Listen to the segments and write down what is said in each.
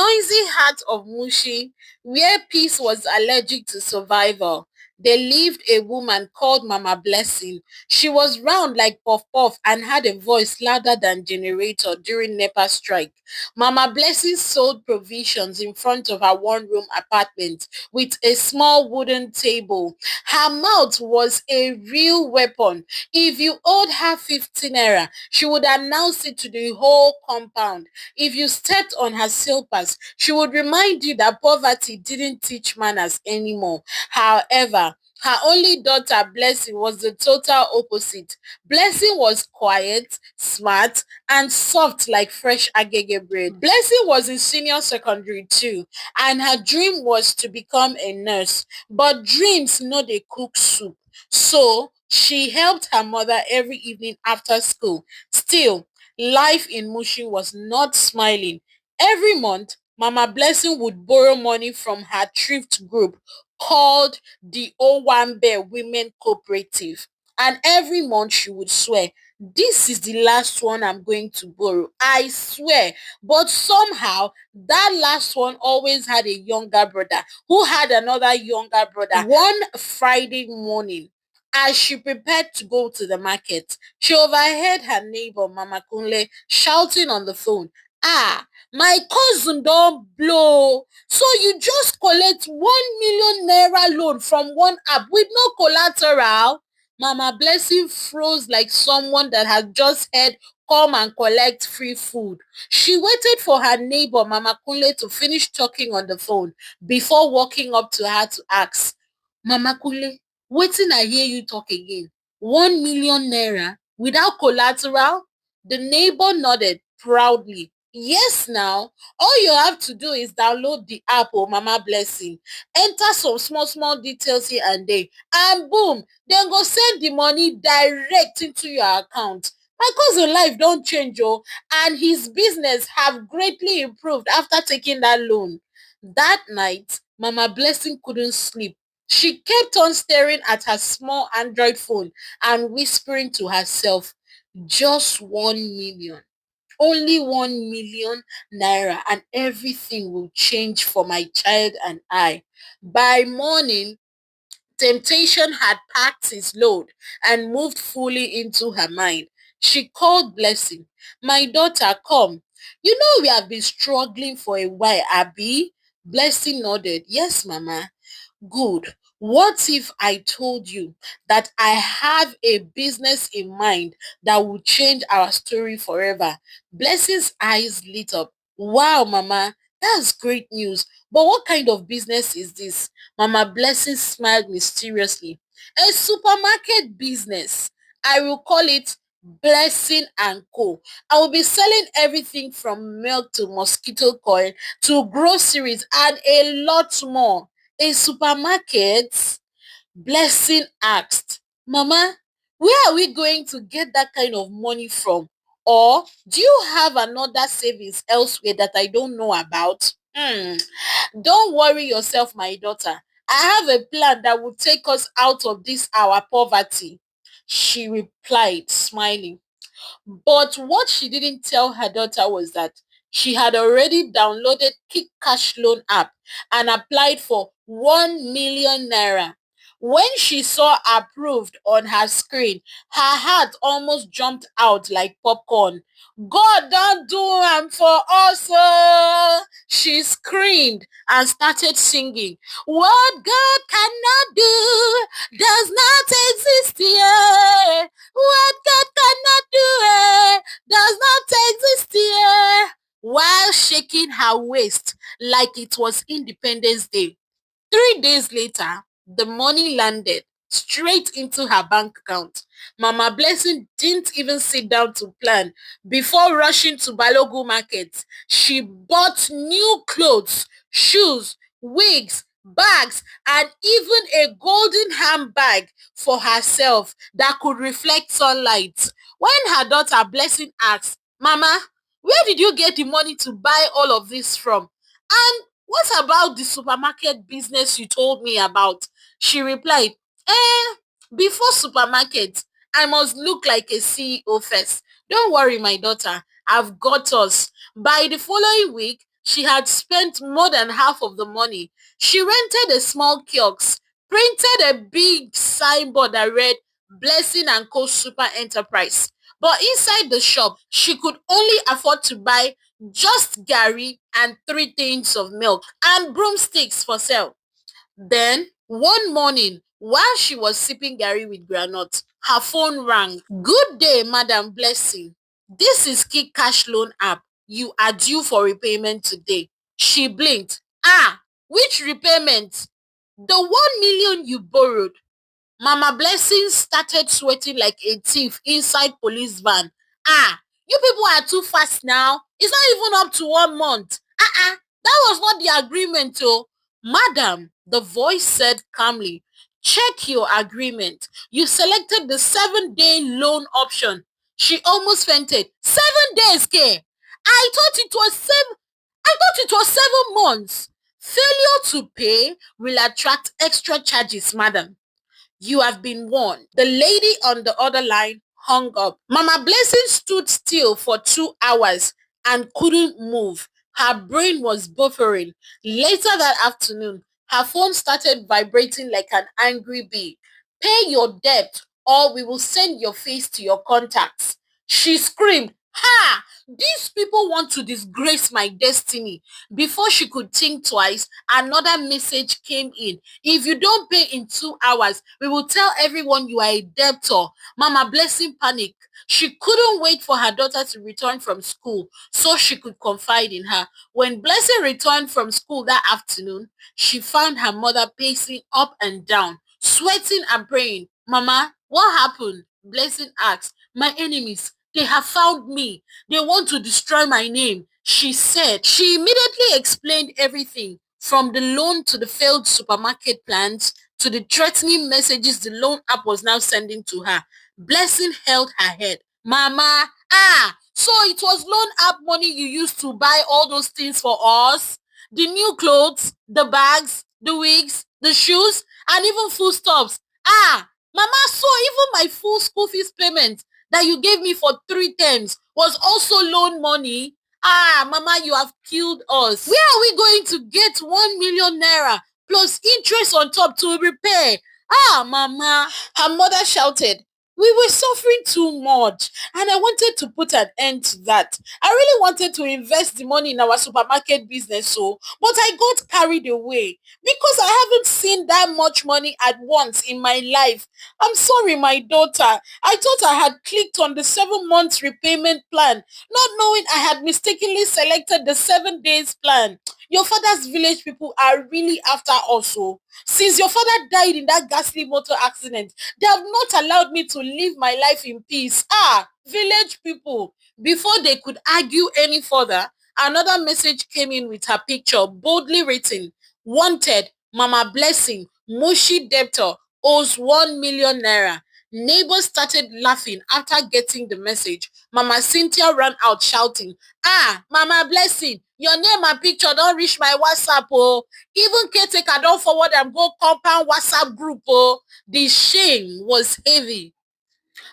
noisy heart of Mushi, where peace was allergic to survival, there lived a woman called Mama Blessing. She was round like Puff Puff and had a voice louder than generator during NEPA strike. Mama Blessing sold provisions in front of her one-room apartment with a small wooden table. Her mouth was a real weapon. If you owed her 50 naira, she would announce it to the whole compound. If you stepped on her slippers, she would remind you that poverty didn't teach manners anymore. However, her only daughter, Blessing, was the total opposite. Blessing was quiet, smart, and soft like fresh agege bread. Blessing was in senior secondary too, and her dream was to become a nurse. But dreams know they cook soup. So she helped her mother every evening after school. Still, life in Mushin was not smiling. Every month, Mama Blessing would borrow money from her thrift group called the Owambe Women Cooperative. And every month she would swear, this is the last one I'm going to borrow. I swear. But somehow, that last one always had a younger brother who had another younger brother. One Friday morning, as she prepared to go to the market, she overheard her neighbor, Mama Kunle, shouting on the phone, "Ah, my cousin don't blow. So you just collect 1 million naira loan from one app with no collateral?" Mama Blessing froze like someone that had just heard come and collect free food. She waited for her neighbor, Mama Kunle, to finish talking on the phone before walking up to her to ask, "Mama Kunle, wetin I hear you talk again? 1 million naira without collateral?" The neighbor nodded proudly. "Yes now, all you have to do is download the app, oh Mama Blessing, enter some small details here and there, and boom, dem go send the money direct into your account." My cousin life don change oh, and his business have greatly improved after taking that loan. That night, Mama Blessing couldn't sleep. She kept on staring at her small Android phone and whispering to herself, just 1 million. Only 1 million naira and everything will change for my child and I. By morning, temptation had packed its load and moved fully into her mind. She called Blessing. "My daughter, come. You know we have been struggling for a while, Abby." Blessing nodded. "Yes, Mama." "Good. What if I told you that I have a business in mind that will change our story forever?" Blessing's eyes lit up. "Wow, Mama, that's great news. But what kind of business is this?" Mama Blessing smiled mysteriously. "A supermarket business. I will call it Blessing and Co. I will be selling everything from milk to mosquito coil to groceries and a lot more." "A supermarket?" Blessing asked. "Mama, where are we going to get that kind of money from? Or do you have another savings elsewhere that I don't know about?" "Don't worry yourself, my daughter. I have a plan that will take us out of this our poverty," she replied, smiling. But what she didn't tell her daughter was that she had already downloaded Kick Cash Loan app and applied for 1 million naira. When she saw approved on her screen, her heart almost jumped out like popcorn. "God don't do am for us oh!" She screamed and started singing. "What God cannot do does not exist here. What God cannot do does not exist here," while shaking her waist like it was Independence Day. 3 days later, the money landed straight into her bank account. Mama Blessing didn't even sit down to plan. Before rushing to Balogu Market, she bought new clothes, shoes, wigs, bags, and even a golden handbag for herself that could reflect sunlight. When her daughter Blessing asked, "Mama, where did you get the money to buy all of this from? And what about the supermarket business you told me about?" She replied, Before supermarket, I must look like a CEO first. Don't worry, my daughter, I've got us." By the following week, She had spent more than half of the money. She rented a small kiosk, printed a big signboard that read Blessing and Co. Super Enterprise. But inside the shop, she could only afford to buy just Gary and 3 tins of milk and broomsticks for sale. Then, one morning, while she was sipping Gary with groundnuts, her phone rang. Good day, Madam Blessing. This is Key Cash Loan app. You are due for repayment today. She blinked. Ah, which repayment? The 1 million you borrowed. Mama Blessing started sweating like a thief inside police van. Ah, you people are too fast now. It's not even up to 1 month. That was not the agreement, oh. Madam, the voice said calmly, check your agreement. You selected the 7-day loan option. She almost fainted. 7 days, K. I thought it was 7 months. Failure to pay will attract extra charges, madam. You have been warned. The lady on the other line hung up. Mama Blessing stood still for 2 hours and couldn't move. Her brain was buffering. Later that afternoon, her phone started vibrating like an angry bee. Pay your debt or we will send your face to your contacts. She screamed, ha! These people want to disgrace my destiny. Before she could think twice, another message came in. If you don't pay in 2 hours, we will tell everyone you are a debtor. Mama Blessing panicked. She couldn't wait for her daughter to return from school so she could confide in her. When Blessing returned from school that afternoon, she found her mother pacing up and down, sweating and praying. Mama, what happened? Blessing asked. My enemies, they have found me. They want to destroy my name, she said. She immediately explained everything, from the loan to the failed supermarket plans to the threatening messages the loan app was now sending to her. Blessing held her head. Mama, so it was loan app money you used to buy all those things for us? The new clothes, the bags, the wigs, the shoes, and even foodstuffs. Mama, so even my full school fees payment that you gave me for 3 terms was also loan money? Mama, you have killed us. Where are we going to get 1 million naira plus interest on top to repay? Mama, her mother shouted. We were suffering too much and I wanted to put an end to that. I really wanted to invest the money in our supermarket business, but I got carried away because I haven't seen that much money at once in my life. I'm sorry, my daughter. I thought I had clicked on the 7 months repayment plan, not knowing I had mistakenly selected the 7 days plan. Your father's village people are really after us. Since your father died in that ghastly motor accident, they have not allowed me to live my life in peace. Village people. Before they could argue any further, another message came in with her picture, boldly written, wanted, Mama Blessing, Mushi debtor, owes 1 million naira. Neighbors started laughing after getting the message. Mama Cynthia ran out shouting, Mama Blessing, your name and picture don't reach my WhatsApp, oh. Even caretaker don't forward and go compound WhatsApp group, oh. The shame was heavy.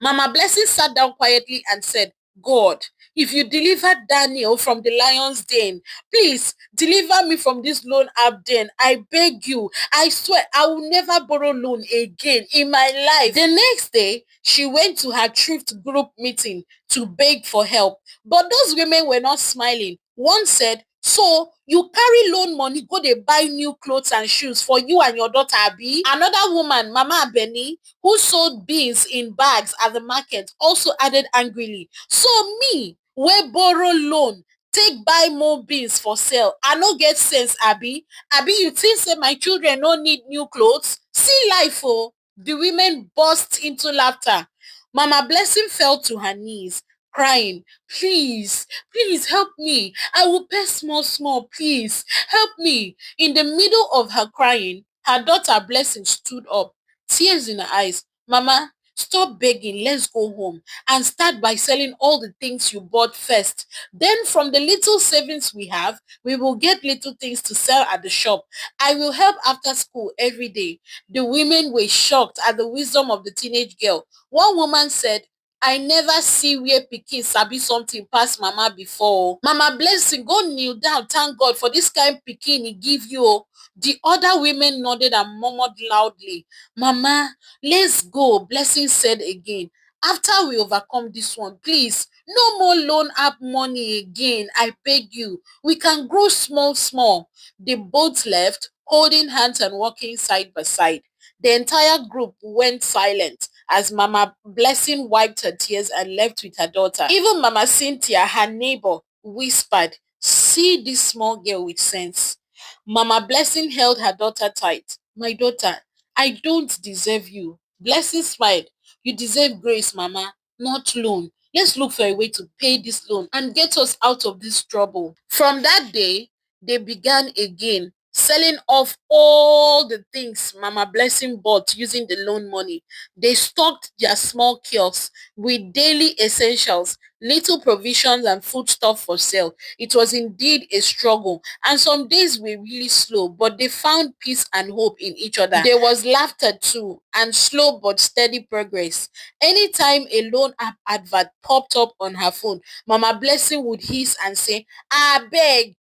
Mama Blessing sat down quietly and said, God, if you delivered Daniel from the lion's den, please deliver me from this loan app den. I beg you. I swear I will never borrow loan again in my life. The next day, she went to her thrift group meeting to beg for help. But those women were not smiling. One said, so you carry loan money, go dey buy new clothes and shoes for you and your daughter, Abi? Another woman, Mama Benny, who sold beans in bags at the market, also added angrily, so me, wey borrow loan, take buy more beans for sale. I no get sense, Abi. Abi, you think say my children no need new clothes? See life, oh. The women burst into laughter. Mama Blessing fell to her knees, crying, please, please help me. I will pay small, please. Help me. In the middle of her crying, her daughter Blessing stood up, tears in her eyes. Mama, stop begging. Let's go home and start by selling all the things you bought first. Then from the little savings we have, we will get little things to sell at the shop. I will help after school every day. The women were shocked at the wisdom of the teenage girl. One woman said, I never see where pikin sabi something pass mama before. Mama Blessing, go kneel down, thank God for this kind pikin he give you. The other women nodded and murmured loudly. Mama, let's go, Blessing said again. After we overcome this one, please, no more loan app money again. I beg you. We can grow small, small. They both left, holding hands and walking side by side. The entire group went silent as Mama Blessing wiped her tears and left with her daughter. Even Mama Cynthia, her neighbor, whispered, "See this small girl with sense." Mama Blessing held her daughter tight. "My daughter, I don't deserve you." Blessing smiled. "You deserve grace, Mama, not loan. Let's look for a way to pay this loan and get us out of this trouble." From that day, they began again, selling off all the things Mama Blessing bought using the loan money. They stocked their small kiosks with daily essentials, little provisions and foodstuff for sale. It was indeed a struggle, and some days were really slow, but they found peace and hope in each other. There was laughter too, and slow but steady progress. Anytime a loan app advert popped up on her phone, Mama Blessing would hiss and say, "Abeg,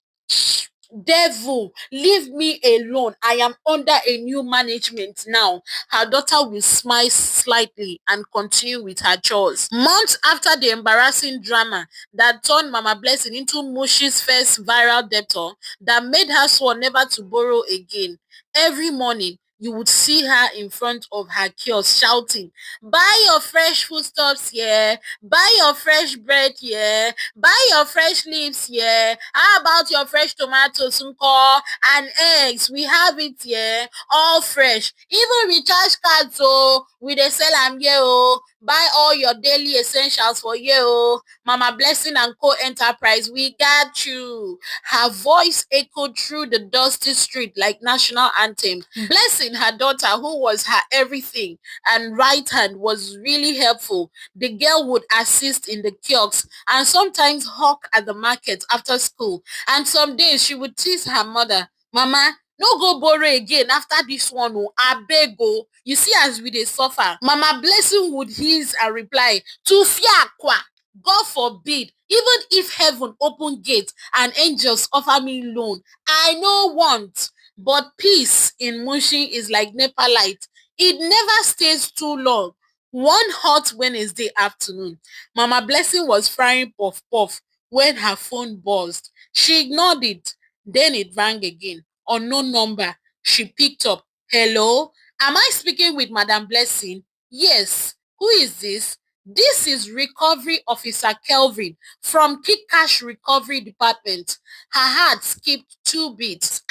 devil, leave me alone. I am under a new management now." Her daughter will smile slightly and continue with her chores. Months after the embarrassing drama that turned Mama Blessing into Mushi's first viral debtor that made her swear never to borrow again, every morning you would see her in front of her kiosk shouting, "Buy your fresh foodstuffs here, buy your fresh bread here, buy your fresh leaves here. How about your fresh tomatoes, nko, and eggs? We have it here, all fresh. Even recharge cards, oh, we dey sell am here, oh. Buy all your daily essentials for here, oh. Mama Blessing and Co Enterprise, we got you." Her voice echoed through the dusty street like national anthem. Blessing, her daughter, who was her everything and right hand, was really helpful. The girl would assist in the kiosks and sometimes hawk at the market after school. And some days she would tease her mother, "Mama, no go borrow again after this one, oh, abeg oh. You see as we dey suffer." Mama Blessing would hiss and reply, "To fiakwa, God forbid, even if heaven open gate and angels offer me loan, I no want." But peace in Mushin is like NEPA light. It never stays too long. One hot Wednesday afternoon, Mama Blessing was frying puff puff when her phone buzzed. She ignored it. Then it rang again. Unknown number. She picked up. "Hello? Am I speaking with Madam Blessing?" "Yes. Who is this?" "This is Recovery Officer Kelvin from Kick Cash Recovery Department." Her heart skipped 2 beats.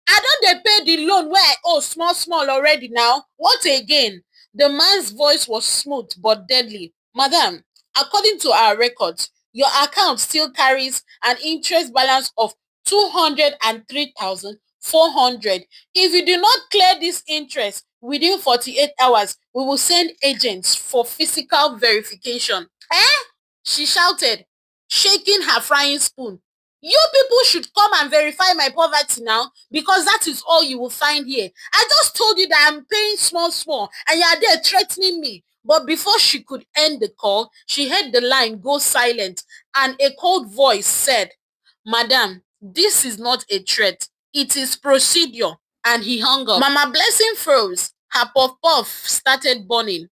I don dey pay the loan wey I owe small small already now. What again?" The man's voice was smooth but deadly. "Madam, according to our records, your account still carries an interest balance of 203,400. If you do not clear this interest within 48 hours, we will send agents for physical verification." "Eh?" she shouted, shaking her frying spoon. "You people should come and verify my poverty now, because that is all you will find here. I just told you that I'm paying small small and you are there threatening me." But before she could end the call, she heard the line go silent and a cold voice said, "Madam, this is not a threat. It is procedure." And he hung up. Mama Blessing froze. Her puff puff started burning.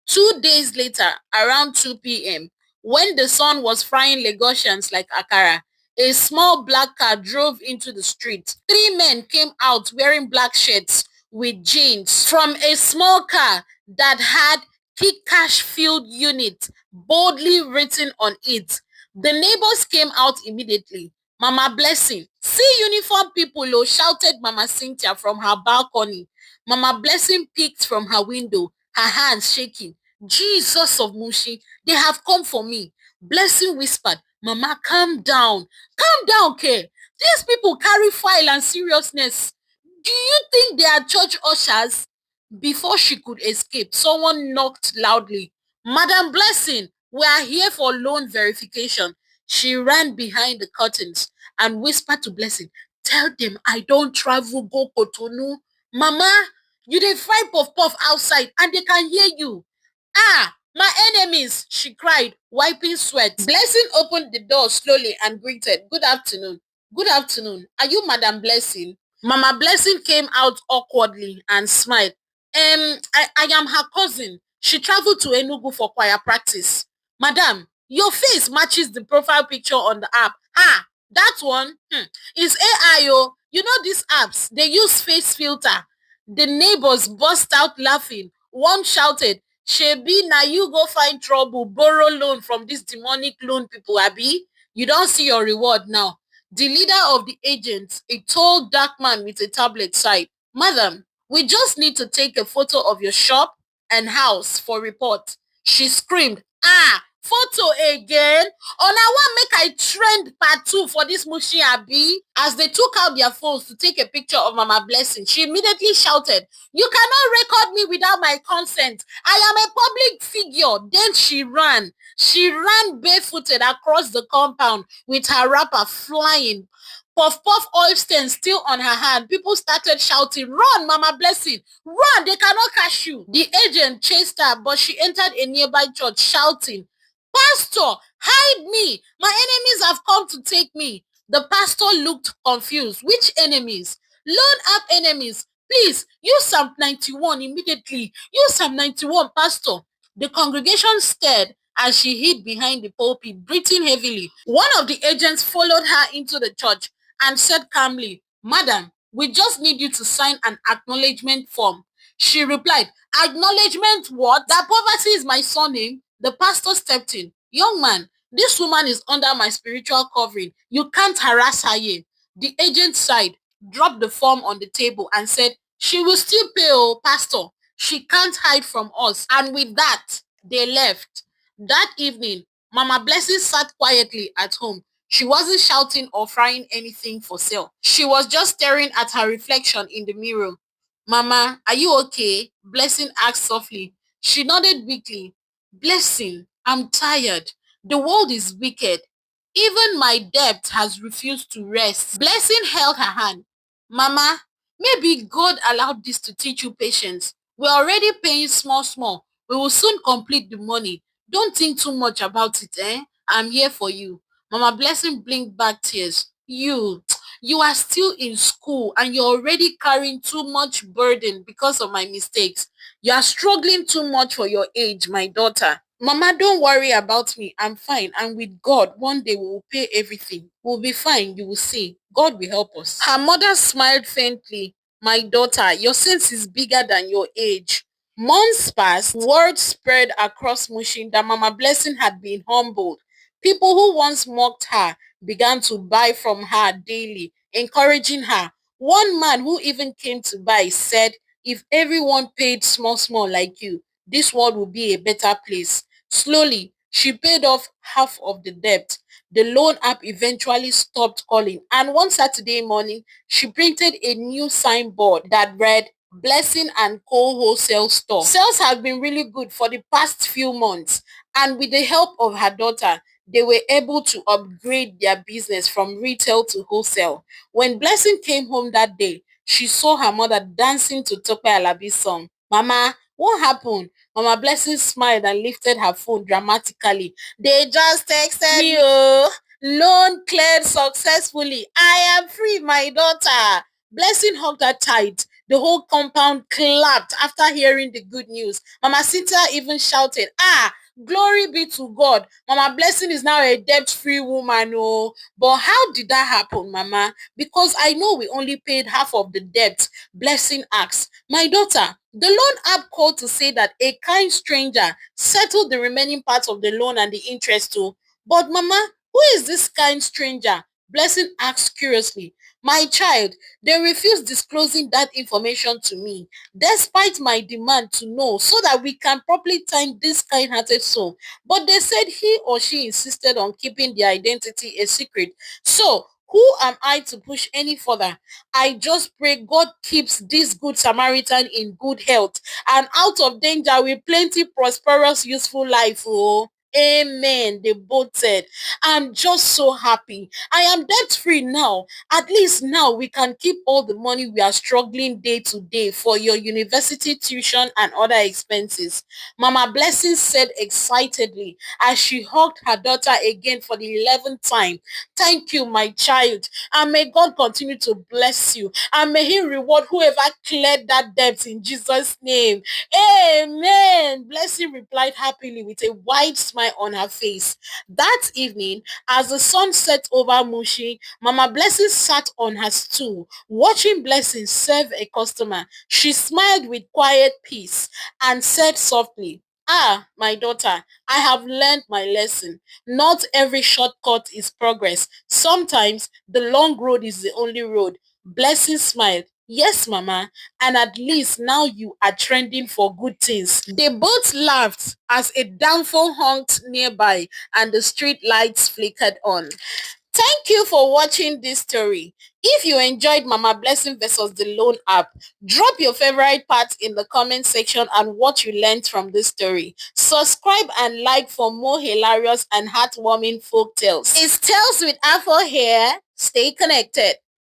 2 days later, around 2 p.m., when the sun was frying Lagosians like akara, a small black car drove into the street. 3 men came out wearing black shirts with jeans from a small car that had Kick Cash Field Unit boldly written on it. The neighbors came out immediately. "Mama Blessing, see uniform people," oh, shouted Mama Cynthia from her balcony. Mama Blessing peeked from her window, her hands shaking. "Jesus of Mushi, they have come for me." Blessing whispered, "Mama, calm down. Calm down, K. These people carry file and seriousness. Do you think they are church ushers?" Before she could escape, someone knocked loudly. "Madam Blessing, we are here for loan verification." She ran behind the curtains and whispered to Blessing, "Tell them I don't travel go Cotonou. Mama, you dey fry puff puff outside and they can hear you." My enemies, she cried, wiping sweat. Blessing opened the door slowly and greeted, good afternoon. Good afternoon. Are you Madam Blessing? Mama Blessing came out awkwardly and smiled. I am her cousin. She traveled to Enugu for choir practice. Madam, your face matches the profile picture on the app. Ah, that one is AI. Oh. You know these apps, they use face filter. The neighbors burst out laughing. One shouted, Shebi, na you go find trouble, borrow loan from these demonic loan people, Abi. You don't see your reward now. The leader of the agents, a tall dark man with a tablet, sighed, Madam, we just need to take a photo of your shop and house for report. She screamed, ah, photo again? Oh, now one make I trend part 2 for this Mushi Abi. As they took out their phones to take a picture of Mama Blessing, she immediately shouted, you cannot record me without my consent. I am a public figure. Then she ran. She ran barefooted across the compound with her wrapper flying. Puff Puff oil stain still on her hand. People started shouting, run, Mama Blessing, run, they cannot catch you. The agent chased her, but she entered a nearby church shouting, Pastor, hide me. My enemies have come to take me. The pastor looked confused. Which enemies? Loan app enemies. Please, use Psalm 91 immediately. Use Psalm 91, Pastor. The congregation stared as she hid behind the pulpit, breathing heavily. One of the agents followed her into the church and said calmly, Madam, we just need you to sign an acknowledgement form. She replied, acknowledgement what? That poverty is my surname. The pastor stepped in. Young man, this woman is under my spiritual covering. You can't harass her here. The agent sighed, dropped the form on the table and said, she will still pay, oh, pastor. She can't hide from us. And with that, they left. That evening, Mama Blessing sat quietly at home. She wasn't shouting or frying anything for sale. She was just staring at her reflection in the mirror. Mama, are you okay? Blessing asked softly. She nodded weakly. Blessing, I'm tired. The world is wicked. Even my debt has refused to rest. Blessing held her hand. Mama, maybe God allowed this to teach you patience. We're already paying small. We will soon complete the money. Don't think too much about it, eh? I'm here for you. Mama Blessing blinked back tears. You are still in school and you're already carrying too much burden because of my mistakes. You are struggling too much for your age, my daughter. Mama, don't worry about me. I'm fine. And with God, one day we will pay everything. We'll be fine. You will see. God will help us. Her mother smiled faintly. My daughter, your sense is bigger than your age. Months passed. Word spread across Mushin that Mama Blessing had been humbled. People who once mocked her began to buy from her daily, encouraging her. One man who even came to buy said, if everyone paid small like you, this world would be a better place. Slowly, she paid off half of the debt. The loan app eventually stopped calling, and one Saturday morning, she printed a new signboard that read, Blessing and Co. Wholesale Store. Sales have been really good for the past few months, and with the help of her daughter, they were able to upgrade their business from retail to wholesale. When Blessing came home that day, she saw her mother dancing to Tope Alabi's song. Mama, what happened? Mama Blessing smiled and lifted her phone dramatically. They just texted me, oh. Loan cleared successfully. I am free, my daughter. Blessing hugged her tight. The whole compound clapped after hearing the good news. Mama Cynthia even shouted, glory be to God. Mama Blessing is now a debt-free woman. Oh. But how did that happen, Mama? Because I know we only paid half of the debt. Blessing asked. My daughter, the loan app called to say that a kind stranger settled the remaining part of the loan and the interest too. But Mama, who is this kind stranger? Blessing asked curiously. My child, they refused disclosing that information to me, despite my demand to know so that we can properly thank this kind-hearted soul. But they said he or she insisted on keeping their identity a secret. So, who am I to push any further? I just pray God keeps this good Samaritan in good health and out of danger with plenty prosperous, useful life. Oh. Amen. They both said, I'm just so happy. I am debt free now. At least now we can keep all the money we are struggling day to day for your university tuition and other expenses. Mama Blessing said excitedly as she hugged her daughter again for the 11th time. Thank you, my child. And may God continue to bless you. And may he reward whoever cleared that debt in Jesus' name. Amen. Blessing replied happily with a wide smile on her face. That evening, as the sun set over Mushi, Mama Blessing sat on her stool, watching Blessing serve a customer. She smiled with quiet peace and said softly, Ah, my daughter, I have learned my lesson. Not every shortcut is progress. Sometimes the long road is the only road. Blessing smiled. Yes, Mama, and at least now you are trending for good things. They both laughed as a downfall honked nearby and the street lights flickered on. Thank you for watching this story. If you enjoyed Mama Blessing versus the Loan app, drop your favorite part in the comment section and what you learned from this story. Subscribe and like for more hilarious and heartwarming folk tales. It's Tales with Afro here. Stay connected.